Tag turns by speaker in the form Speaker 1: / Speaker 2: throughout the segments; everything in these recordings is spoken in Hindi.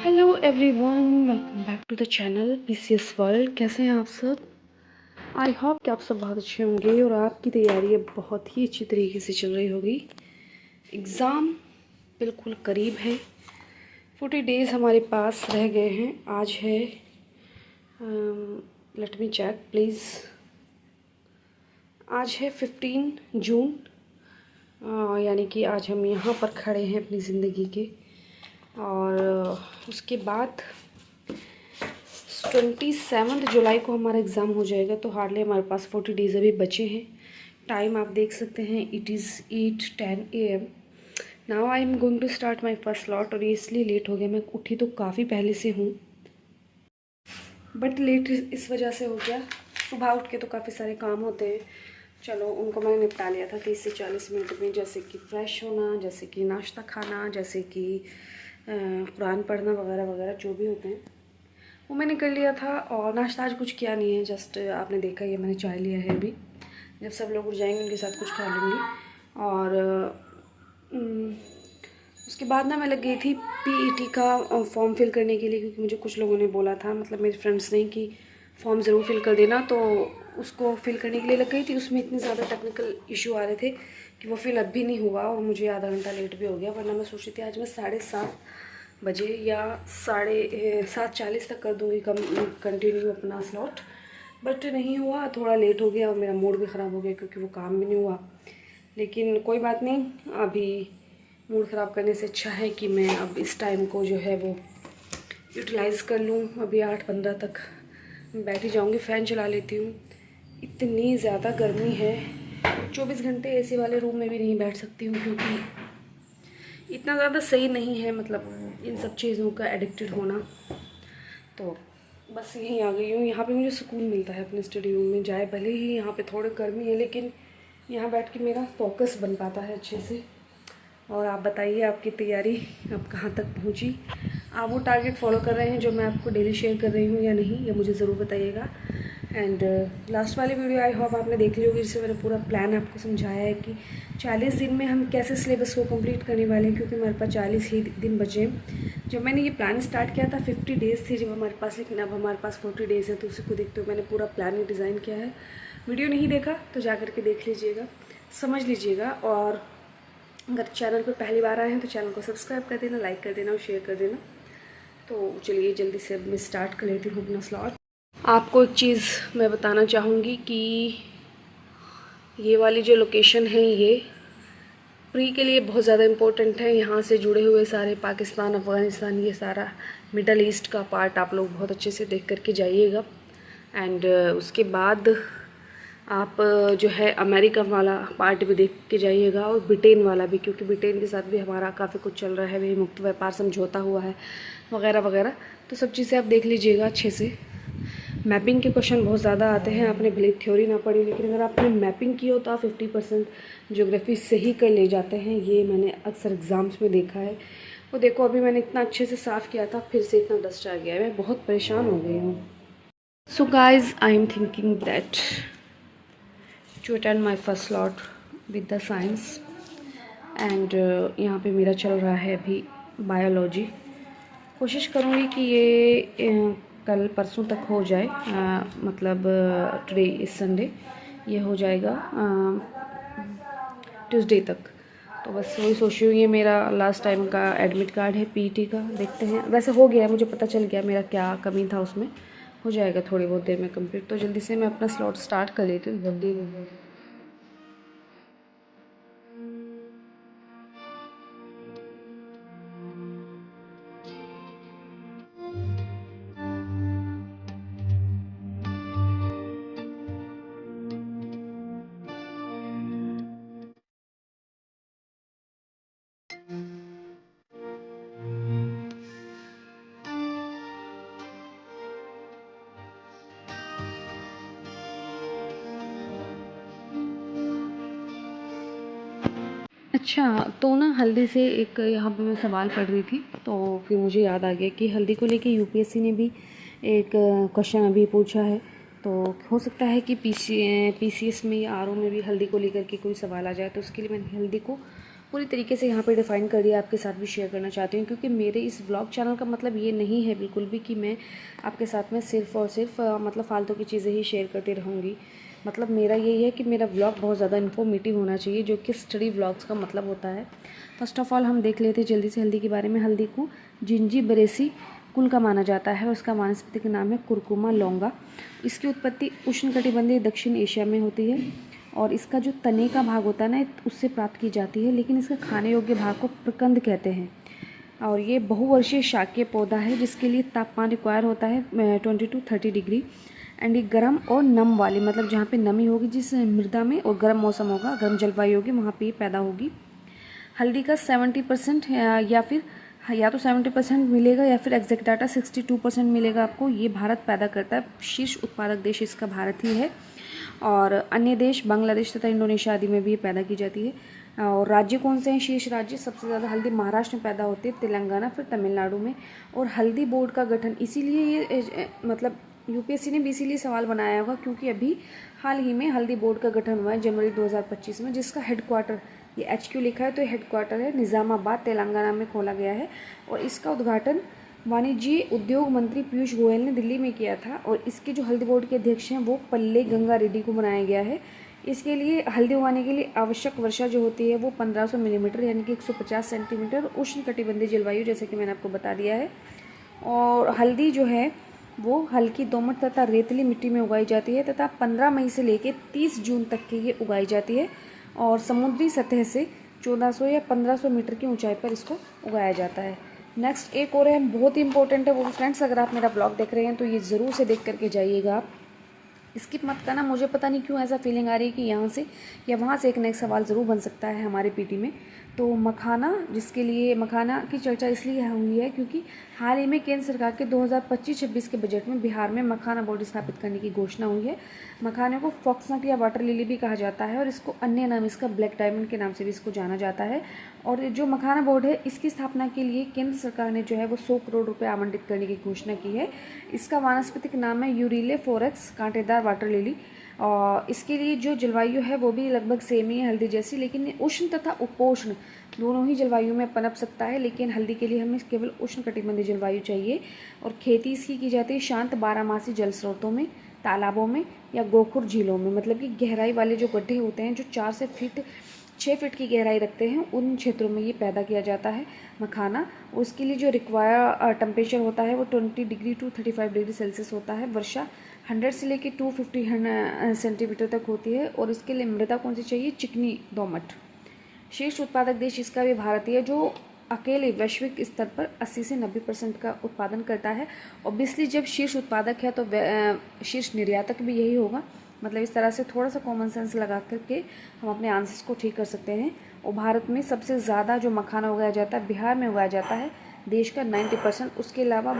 Speaker 1: Hello everyone, welcome back to the channel PCS world. कैसे हैं आप सब? आई होप कि आप सब बहुत अच्छे होंगे और आपकी तैयारी अब बहुत ही अच्छी तरीके से चल रही होगी। एग्ज़ाम बिल्कुल करीब है। 40 डेज़ हमारे पास रह गए हैं। आज है लेट मी चेक प्लीज़। आज है 15 जून, यानी कि आज हम यहाँ पर खड़े हैं अपनी ज़िंदगी के। और उसके बाद 27 जुलाई को हमारा एग्ज़ाम हो जाएगा। तो हार्डली हमारे पास 40 डेज़ अभी बचे हैं। टाइम आप देख सकते हैं, it is 8:10 AM। Now I am going to start my first slot. और ये इसलिए लेट हो गया, मैं उठी तो काफ़ी पहले से हूँ, बट लेट इस वजह से हो गया। सुबह उठ के तो काफ़ी सारे काम होते हैं, चलो उनको मैंने निपटा लिया था 30 से 40 मिनट में। जैसे कि फ़्रेश होना, जैसे कि नाश्ता खाना, जैसे कि कुरान पढ़ना वगैरह वगैरह जो भी होते हैं वो मैंने कर लिया था। और नाश्ता आज कुछ किया नहीं है, जस्ट आपने देखा ही है, मैंने चाय लिया है अभी। जब सब लोग उठ जाएंगे उनके साथ कुछ खा लूँगी। और उसके बाद ना मैं लग गई थी पीईटी का फॉर्म फिल करने के लिए, क्योंकि मुझे कुछ लोगों ने बोला था, मतलब मेरे फ्रेंड्स ने, कि फॉर्म ज़रूर फिल कर देना। तो उसको फिल करने के लिए लग गई थी। उसमें इतने ज़्यादा टेक्निकल इशू आ रहे थे कि वो फिल अब भी नहीं हुआ और मुझे आधा घंटा लेट भी हो गया। वरना मैं सोची थी आज मैं 7:30 बजे या 7:40 तक कर दूँगी कंटिन्यू अपना स्लॉट, बट नहीं हुआ, थोड़ा लेट हो गया और मेरा मूड भी ख़राब हो गया क्योंकि वो काम भी नहीं हुआ। लेकिन कोई बात नहीं, अभी मूड ख़राब करने से अच्छा है कि मैं अब इस टाइम को जो है वो यूटिलाइज़ कर लूँ। अभी 8:15 तक बैठी जाऊँगी, फ़ैन चला लेती हूँ। इतनी ज़्यादा गर्मी है, 24 घंटे एसी वाले रूम में भी नहीं बैठ सकती हूँ, क्योंकि इतना ज़्यादा सही नहीं है, मतलब इन सब चीज़ों का एडिक्टेड होना। तो बस यहीं आ गई हूँ। यहाँ पे मुझे सुकून मिलता है अपने स्टडी रूम में, जाए भले ही यहाँ पे थोड़ी गर्मी है, लेकिन यहाँ बैठ के मेरा फोकस बन पाता है अच्छे से। और आप बताइए, आपकी तैयारी अब कहाँ तक पहुँची? आप वो टारगेट फॉलो कर रहे हैं जो मैं आपको डेली शेयर कर रही हूँ या नहीं, ये मुझे ज़रूर बताइएगा। एंड लास्ट वाली वीडियो आई होप आपने देख ली होगी, जिससे मैंने पूरा प्लान आपको समझाया है कि 40 दिन में हम कैसे सिलेबस को कंप्लीट करने वाले हैं, क्योंकि हमारे पास 40 ही दिन बचे हैं। जब मैंने ये प्लान स्टार्ट किया था 50 डेज़ थे जब हमारे पास, लेकिन अब हमारे पास 40 डेज़ है। तो उसी को देखते हुए मैंने पूरा प्लान डिज़ाइन किया है। वीडियो नहीं देखा तो जा करके देख लीजिएगा, समझ लीजिएगा। और अगर चैनल पर पहली बार आए हैं तो चैनल को सब्सक्राइब कर देना, लाइक कर देना और शेयर कर देना। तो चलिए जल्दी से अब मैं स्टार्ट कर लेती हूँ अपना स्लॉट। आपको एक चीज़ मैं बताना चाहूँगी कि ये वाली जो लोकेशन है ये प्री के लिए बहुत ज़्यादा इम्पोर्टेंट है। यहाँ से जुड़े हुए सारे पाकिस्तान, अफ़गानिस्तान, ये सारा मिडल ईस्ट का पार्ट आप लोग बहुत अच्छे से देख करके जाइएगा। एंड उसके बाद आप जो है अमेरिका वाला पार्ट भी देख के जाइएगा, और ब्रिटेन वाला भी, क्योंकि ब्रिटेन के साथ भी हमारा काफ़ी कुछ चल रहा है, वही मुक्त व्यापार समझौता हुआ है वगैरह वगैरह। तो सब चीज़ें आप देख लीजिएगा अच्छे से। मैपिंग के क्वेश्चन बहुत ज़्यादा आते हैं, आपने भले थ्योरी ना पढ़ी, लेकिन अगर आपने मैपिंग की हो तो आप 50% ज्योग्राफी से ही कर ले जाते हैं। ये मैंने अक्सर एग्ज़ाम्स में देखा है। वो देखो, अभी मैंने इतना अच्छे से साफ़ किया था, फिर से इतना डस्ट आ गया है, मैं बहुत परेशान हो गई हूँ। So guys, I am thinking that to attend my first slot with the science. And यहाँ पे मेरा चल रहा है अभी बायोलॉजी। कोशिश करूँगी कि ये कल परसों तक हो जाए, मतलब टुडे इस संडे ये हो जाएगा ट्यूसडे तक। तो बस वही सोच रही हूँ। ये मेरा लास्ट टाइम का एडमिट कार्ड है पीईटी का, देखते हैं। वैसे हो गया है, मुझे पता चल गया मेरा क्या कमी था उसमें, हो जाएगा थोड़ी बहुत देर में कंप्लीट। तो जल्दी से मैं अपना स्लॉट स्टार्ट कर लेती हूँ जल्दी। अच्छा, तो ना हल्दी से एक यहाँ पे मैं सवाल पढ़ रही थी, तो फिर मुझे याद आ गया कि हल्दी को लेके यूपीएससी ने भी एक क्वेश्चन अभी पूछा है। तो हो सकता है कि पीसीएस में या आरओ में भी हल्दी को लेकर के कोई सवाल आ जाए। तो उसके लिए मैंने हल्दी को पूरी तरीके से यहाँ पे डिफ़ाइन कर दिया, आपके साथ भी शेयर करना चाहती हूँ। क्योंकि मेरे इस व्लॉग चैनल का मतलब ये नहीं है बिल्कुल भी कि मैं आपके साथ में सिर्फ़ और सिर्फ मतलब फालतू की चीज़ें ही शेयर करती रहूँगी। मतलब मेरा यही है कि मेरा व्लॉग बहुत ज़्यादा इन्फॉर्मेटिव होना चाहिए, जो कि स्टडी व्लॉग्स का मतलब होता है। फर्स्ट ऑफ़ ऑल हम देख लेते हैं जल्दी से हल्दी के बारे में। हल्दी को जिंजीबरेसी कुल का माना जाता है और उसका वानस्पतिक नाम है कुरकुमा लौंगा। इसकी उत्पत्ति उष्णकटिबंधीय दक्षिण एशिया में होती है और इसका जो तने का भाग होता है ना, उससे प्राप्त की जाती है, लेकिन इसका खाने योग्य भाग को प्रकंद कहते हैं। और ये बहुवर्षीय शाकीय पौधा है जिसके लिए तापमान रिक्वायर होता है 20 to 30 डिग्री। एंड ये गर्म और नम वाली, मतलब जहाँ पे नमी होगी जिस मृदा में, और गर्म मौसम होगा, गर्म जलवायु होगी, वहाँ पे ये पैदा होगी। हल्दी का 70% या तो 70% मिलेगा या फिर एग्जैक्ट डाटा 62% मिलेगा आपको। ये भारत पैदा करता है, शीर्ष उत्पादक देश इसका भारत ही है। और अन्य देश बांग्लादेश तथा इंडोनेशिया आदि में भी ये पैदा की जाती है। और राज्य कौन से हैं शीर्ष राज्य? सबसे ज़्यादा हल्दी महाराष्ट्र में पैदा होती है, तेलंगाना, फिर तमिलनाडु में। और हल्दी बोर्ड का गठन इसीलिए ये मतलब यूपीएससी ने भी इसीलिए सवाल बनाया होगा क्योंकि अभी हाल ही में हल्दी बोर्ड का गठन हुआ है जनवरी 2025 में, जिसका हेडक्वार्टर, ये HQ लिखा है तो ये हेडक्वार्टर है निज़ामाबाद तेलंगाना में खोला गया है। और इसका उद्घाटन वाणिज्य उद्योग मंत्री पीयूष गोयल ने दिल्ली में किया था। और इसके जो हल्दी बोर्ड के अध्यक्ष हैं वो पल्ले गंगा रेड्डी को बनाया गया है। इसके लिए हल्दी उगाने के लिए आवश्यक वर्षा जो होती है वो 1500 मिलीमीटर यानी कि 150 सेंटीमीटर, उष्ण कटिबंधीय जलवायु जैसे कि मैंने आपको बता दिया है। और हल्दी जो है वो हल्की दोमट तथा रेतीली मिट्टी में उगाई जाती है तथा 15 मई से लेकर 30 जून तक के ये उगाई जाती है। और समुद्री सतह से 1400 या 1500 मीटर की ऊंचाई पर इसको उगाया जाता है। नेक्स्ट एक और है, बहुत ही इंपॉर्टेंट है वो भी फ्रेंड्स, अगर आप मेरा ब्लॉग देख रहे हैं तो ये ज़रूर से देख करके जाइएगा आप, स्किप मत करना। मुझे पता नहीं क्यों ऐसा फीलिंग आ रही है कि यहाँ से या वहाँ से एक नेक्स्ट सवाल ज़रूर बन सकता है हमारे पीटी में। तो मखाना, जिसके लिए मखाना की चर्चा इसलिए हुई है क्योंकि हाल ही में केंद्र सरकार के 2025-26 के बजट में बिहार में मखाना बोर्ड स्थापित करने की घोषणा हुई है। मखाने को फॉक्सनट या वाटर लिली भी कहा जाता है और इसको अन्य नाम इसका ब्लैक डायमंड के नाम से भी इसको जाना जाता है। और जो मखाना बोर्ड है इसकी स्थापना के लिए केंद्र सरकार ने जो है वो 100 करोड़ रुपये आवंटित करने की घोषणा की है। इसका वानस्पतिक नाम है यूरिले फोरेक्स कांटेदार वाटर लिली। और इसके लिए जो जलवायु है वो भी लगभग सेम ही है हल्दी जैसी, लेकिन उष्ण तथा उपोष्ण दोनों ही जलवायु में पनप सकता है, लेकिन हल्दी के लिए हमें केवल उष्ण कटिबंधीय जलवायु चाहिए। और खेती इसकी की जाती है शांत बारहमासी जल स्रोतों में, तालाबों में या गोखुर झीलों में, मतलब कि गहराई वाले जो गड्ढे होते हैं जो 4 से 6 फीट की गहराई रखते हैं, उन क्षेत्रों में ये पैदा किया जाता है मखाना। उसके लिए जो रिक्वायर टेम्परेचर होता है वो 20 डिग्री to 35 डिग्री सेल्सियस होता है। वर्षा 100 से लेकर 250 सेंटीमीटर तक होती है। और इसके लिए मृदा कौन सी चाहिए? चिकनी दोमट। शीर्ष उत्पादक देश इसका भी भारत ही है, जो अकेले वैश्विक स्तर पर 80 से 90% का उत्पादन करता है। ऑब्वियसली जब शीर्ष उत्पादक है तो शीर्ष निर्यातक भी यही होगा। मतलब इस तरह से थोड़ा सा कॉमन सेंस लगा करके हम अपने आंसर्स को ठीक कर सकते हैं। और भारत में सबसे ज़्यादा जो मखाना उगाया जाता है बिहार में उगाया जाता है, देश का 90%। उसके अलावा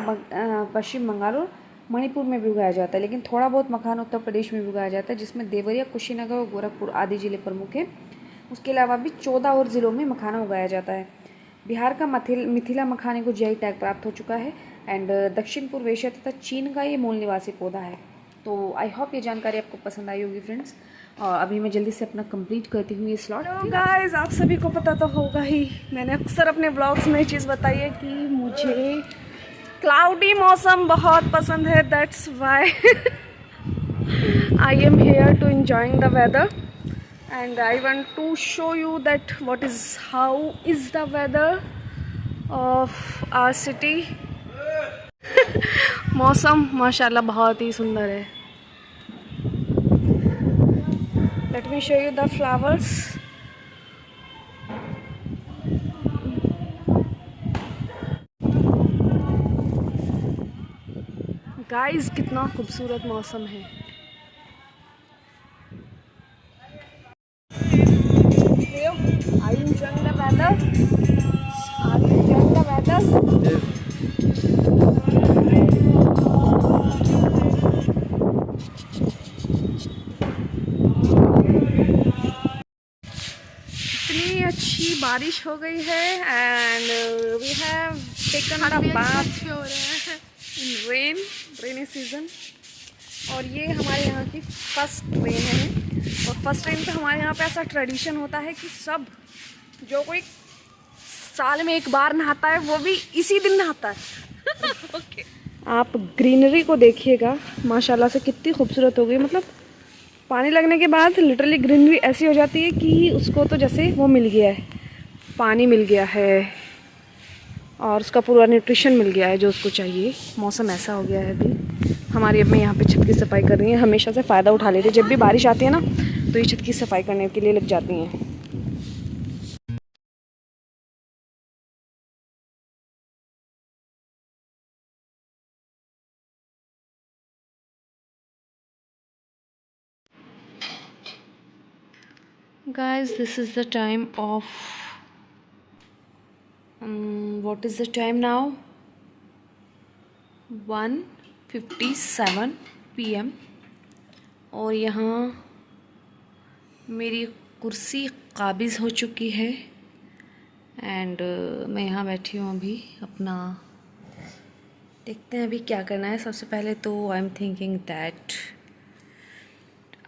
Speaker 1: पश्चिम बंगाल और मणिपुर में भी उगाया जाता है, लेकिन थोड़ा बहुत मखाना उत्तर प्रदेश में भी उगाया जाता है, जिसमें देवरिया, कुशीनगर और गोरखपुर आदि जिले प्रमुख हैं। उसके अलावा भी 14 और ज़िलों में मखाना उगाया जाता है। बिहार का मिथिला मखाने को GI टैग प्राप्त हो चुका है। एंड दक्षिण पूर्व एशिया तथा चीन का ये मूल निवासी पौधा है। तो आई होप ये जानकारी आपको पसंद आई होगी फ्रेंड्स। और अभी मैं जल्दी से अपना कंप्लीट करती हूँ ये स्लॉट। गाइस, आप सभी को पता तो होगा ही, मैंने अक्सर अपने ब्लॉग्स में ये चीज़ बताई है कि मुझे क्लाउडी मौसम बहुत पसंद है। That's why I am here to enjoying the weather and I want to show you that how is the weather of our city. मौसम माशाल्लाह बहुत ही सुंदर है। Let me show you the flowers. Guys, कितना खूबसूरत मौसम है। Are you enjoying the weather? Are you enjoying the weather? इतनी अच्छी बारिश हो गई है and we have taken a bath in rainy season. और ये हमारे यहाँ की फर्स्ट रेन है। और फर्स्ट रेन पे हमारे यहाँ पे ऐसा ट्रेडिशन होता है कि सब जो कोई साल में एक बार नहाता है वो भी इसी दिन नहाता है। ओके। आप ग्रीनरी को देखिएगा, माशाल्लाह से कितनी खूबसूरत हो गई। मतलब पानी लगने के बाद लिटरली ग्रीनरी ऐसी हो जाती है कि उसको तो जैसे वो मिल गया है, पानी मिल गया है और उसका पूरा न्यूट्रिशन मिल गया है जो उसको चाहिए। मौसम ऐसा हो गया है अभी। हमारी अम्मी यहाँ पे छत की सफाई कर रही हैं। हमेशा से फ़ायदा उठा लेते हैं, जब भी बारिश आती है ना तो ये छत की सफाई करने के लिए लग जाती हैं। Guys, this is the time of what is the time now? 1:57 PM और यहाँ मेरी कुर्सी काबिज़ हो चुकी है एंड मैं यहाँ बैठी हूँ अभी। अपना देखते हैं अभी क्या करना है। सबसे पहले तो I am thinking that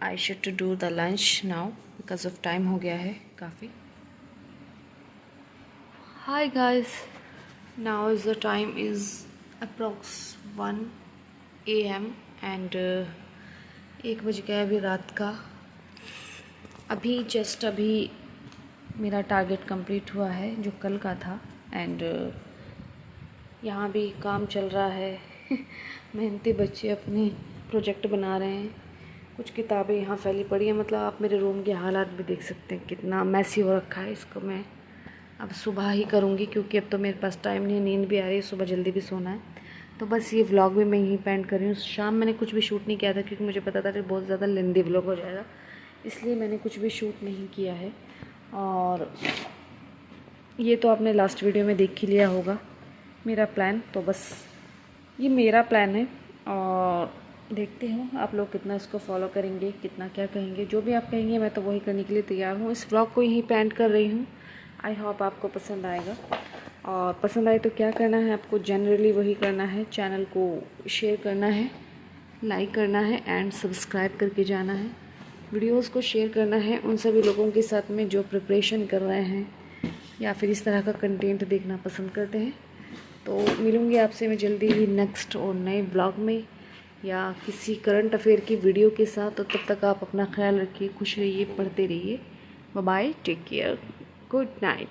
Speaker 1: I should to do the lunch now because of time हो गया है काफ़ी। Hi guys, now is the time is approx 1 AM and 1 बज गया अभी रात का। अभी जस्ट अभी मेरा टारगेट कंप्लीट हुआ है जो कल का था एंड यहाँ भी काम चल रहा है। मेहनती बच्चे अपने प्रोजेक्ट बना रहे हैं। कुछ किताबें यहाँ फैली पड़ी हैं। मतलब आप मेरे रूम के हालात भी देख सकते हैं कितना मैसी हो रखा है। इसको मैं अब सुबह ही करूँगी क्योंकि अब तो मेरे पास टाइम नहीं है, नींद भी आ रही है, सुबह जल्दी भी सोना है। तो बस ये व्लॉग भी मैं यहीं पेंड कर रही हूँ। शाम मैंने कुछ भी शूट नहीं किया था क्योंकि मुझे पता था कि बहुत ज़्यादा लेंदी व्लॉग हो जाएगा, इसलिए मैंने कुछ भी शूट नहीं किया है। और ये तो आपने लास्ट वीडियो में देख ही लिया होगा मेरा प्लान। तो बस ये मेरा प्लान है और देखते हो आप लोग कितना इसको फॉलो करेंगे, कितना क्या कहेंगे। जो भी आप कहेंगे मैं तो वही करने के लिए तैयार हूँ। इस व्लॉग को यहीं पेंड कर रही हूँ। आई होप आपको पसंद आएगा और पसंद आए तो क्या करना है आपको, जनरली वही करना है। चैनल को शेयर करना है, लाइक करना है एंड सब्सक्राइब करके जाना है। वीडियोस को शेयर करना है उन सभी लोगों के साथ में जो प्रिपरेशन कर रहे हैं या फिर इस तरह का कंटेंट देखना पसंद करते हैं। तो मिलूँगी आपसे मैं जल्दी ही नेक्स्ट और नए ब्लॉग में या किसी करंट अफेयर की वीडियो के साथ। तो तब तक आप अपना ख्याल रखिए, खुश रहिए, पढ़ते रहिए। Bye bye, take care, good night.